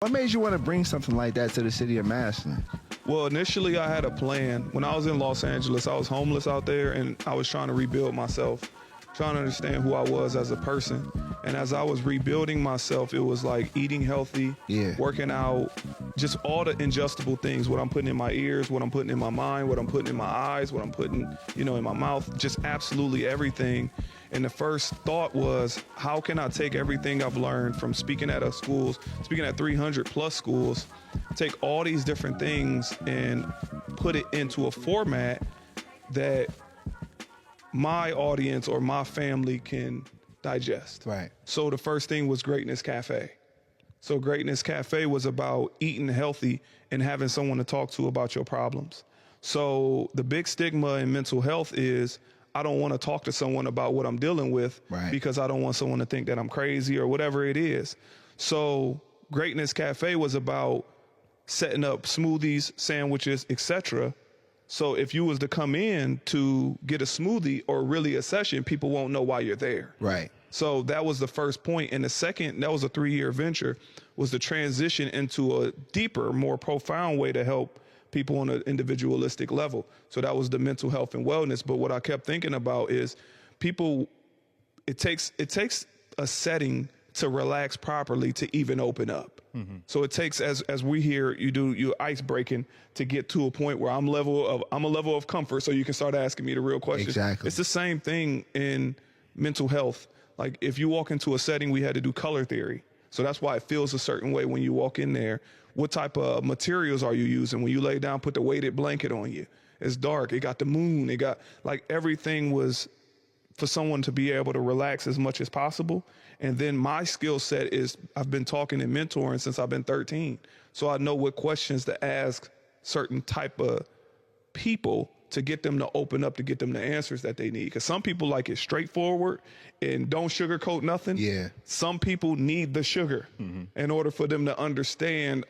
What made you want to bring something like that to the city of Massillon? Well, initially I had a plan. When I was in Los Angeles, I was homeless out there and I was trying to rebuild myself, trying to understand who I was as a person. And as I was rebuilding myself, it was like eating healthy, working out, just all the ingestible things, what I'm putting in my ears, what I'm putting in my mind, what I'm putting in my eyes, what I'm putting, in my mouth, just absolutely everything. And the first thought was, how can I take everything I've learned from speaking at schools, speaking at 300 plus schools, take all these different things and put it into a format that my audience or my family can digest. Right. So the first thing was Greatness Cafe. So Greatness Cafe was about eating healthy and having someone to talk to about your problems. So the big stigma in mental health is I don't want to talk to someone about what I'm dealing with because I don't want someone to think that I'm crazy or whatever it is. So Greatness Cafe was about setting up smoothies, sandwiches, etc. So if you was to come in to get a smoothie or really a session, people won't know why you're there. Right. So that was the first point. And the second, that was a 3-year venture, was the transition into a deeper, more profound way to help people on an individualistic level. So that was the mental health and wellness. But what I kept thinking about is people, it takes a setting to relax properly to even open up. So it takes, as we hear, you do your ice breaking to get to a point where I'm a level of comfort so you can start asking me the real questions. Exactly. It's the same thing in mental health. Like if you walk into a setting, we had to do color theory. So that's why it feels a certain way when you walk in there. What type of materials are you using? When you lay down, put the weighted blanket on you. It's dark. It got the moon. It got, like, everything was for someone to be able to relax as much as possible. And then my skill set is I've been talking and mentoring since I've been 13. So I know what questions to ask certain type of people to get them to open up, to get them the answers that they need. Because some people like it straightforward and don't sugarcoat nothing. Yeah. Some people need the sugar in order for them to understand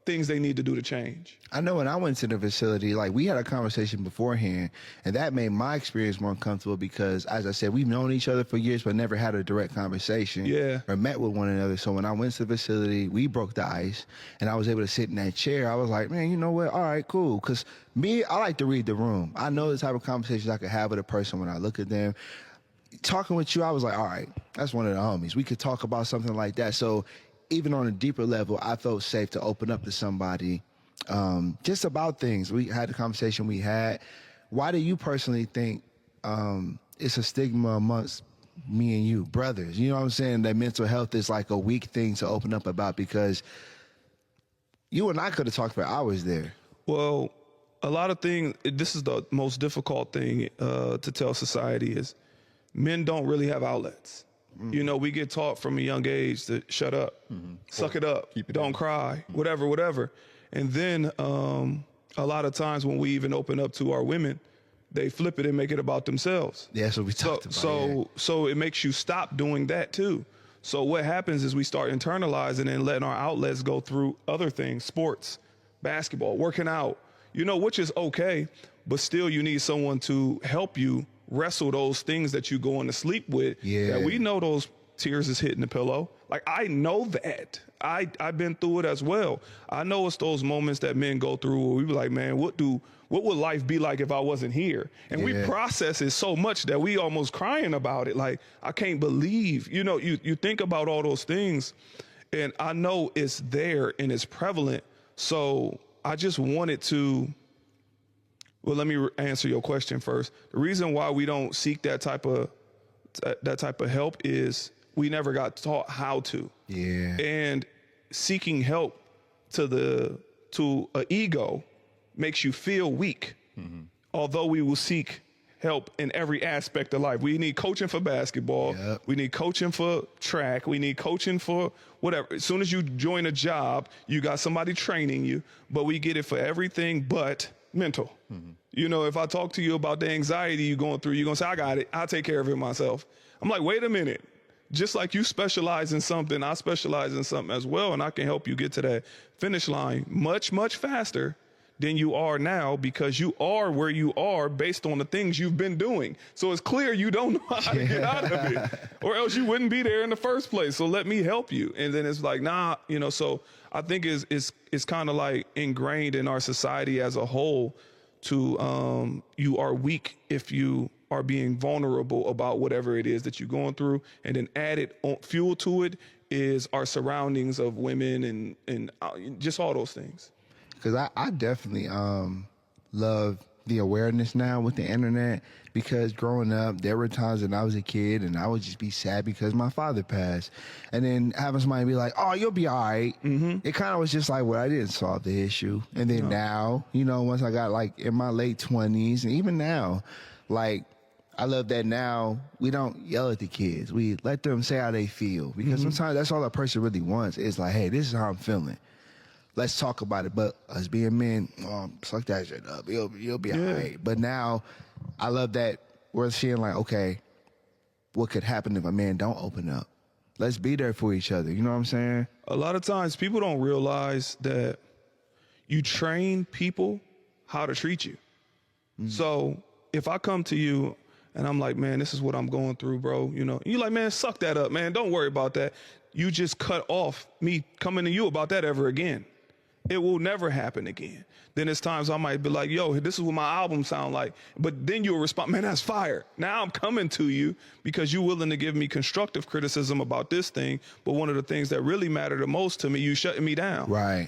things they need to do to change. I know when I went to the facility, like, we had a conversation beforehand, and that made my experience more comfortable because, as I said, we've known each other for years but never had a direct conversation or met with one another. So when I went to the facility, we broke the ice, and I was able to sit in that chair. I was like, man, you know what? All right, cool. Because me, I like to read the room. I know the type of conversations I could have with a person when I look at them. Talking with you, I was like, all right, that's one of the homies. We could talk about something like that. So even on a deeper level, I felt safe to open up to somebody just about things. We had the conversation we had. Why do you personally think it's a stigma amongst me and you, brothers? You know what I'm saying? That mental health is like a weak thing to open up about, because you and I could have talked for hours there. Well, a lot of things, this is the most difficult thing to tell society is men don't really have outlets. You know, we get taught from a young age to shut up, suck it up, don't cry, whatever. And then a lot of times when we even open up to our women, they flip it and make it about themselves. Yeah, so we talked about So it makes you stop doing that too. So what happens is we start internalizing and letting our outlets go through other things, sports, basketball, working out, which is okay, but still you need someone to help you wrestle those things that you going to sleep with. That we know those tears is hitting the pillow. Like, I know that. I've been through it as well. I know it's those moments that men go through where we be like, man, what would life be like if I wasn't here? And we process it so much that we almost crying about it. Like, I can't believe, you think about all those things, and I know it's there and it's prevalent. So I just wanted to, well, let me answer your question first. The reason why we don't seek that type of help is we never got taught how to. Yeah. And seeking help to an ego makes you feel weak. Although we will seek help in every aspect of life. We need coaching for basketball. We need coaching for track. We need coaching for whatever. As soon as you join a job, you got somebody training you, but we get it for everything but mental. If I talk to you about the anxiety you're going through, you're going to say, I got it. I'll take care of it myself. I'm like, wait a minute. Just like you specialize in something, I specialize in something as well, and I can help you get to that finish line much, much faster than you are now, because you are where you are based on the things you've been doing. So it's clear you don't know how to get out of it, or else you wouldn't be there in the first place. So let me help you. And then it's like, nah, you know, so I think it's kind of like ingrained in our society as a whole to you are weak if you are being vulnerable about whatever it is that you're going through. And then added fuel to it is our surroundings of women and just all those things. Because I definitely love the awareness now with the internet, because growing up, there were times when I was a kid and I would just be sad because my father passed. And then having somebody be like, oh, you'll be all right. It kind of was just like, well, I didn't solve the issue. And then now, you know, once I got like in my late 20s, and even now, like, I love that now we don't yell at the kids. We let them say how they feel, because sometimes that's all a person really wants. It's like, hey, this is how I'm feeling. Let's talk about it. But us being men, suck that shit up. You'll be all right. But now I love that we're seeing like, okay, what could happen if a man don't open up? Let's be there for each other. You know what I'm saying? A lot of times people don't realize that you train people how to treat you. So if I come to you and I'm like, man, this is what I'm going through, bro. You know, you like, man, suck that up, man. Don't worry about that. You just cut off me coming to you about that ever again. It will never happen again. Then there's times I might be like, yo, this is what my album sound like. But then you'll respond, man, that's fire. Now I'm coming to you because you're willing to give me constructive criticism about this thing. But one of the things that really matter the most to me, you shutting me down. Right.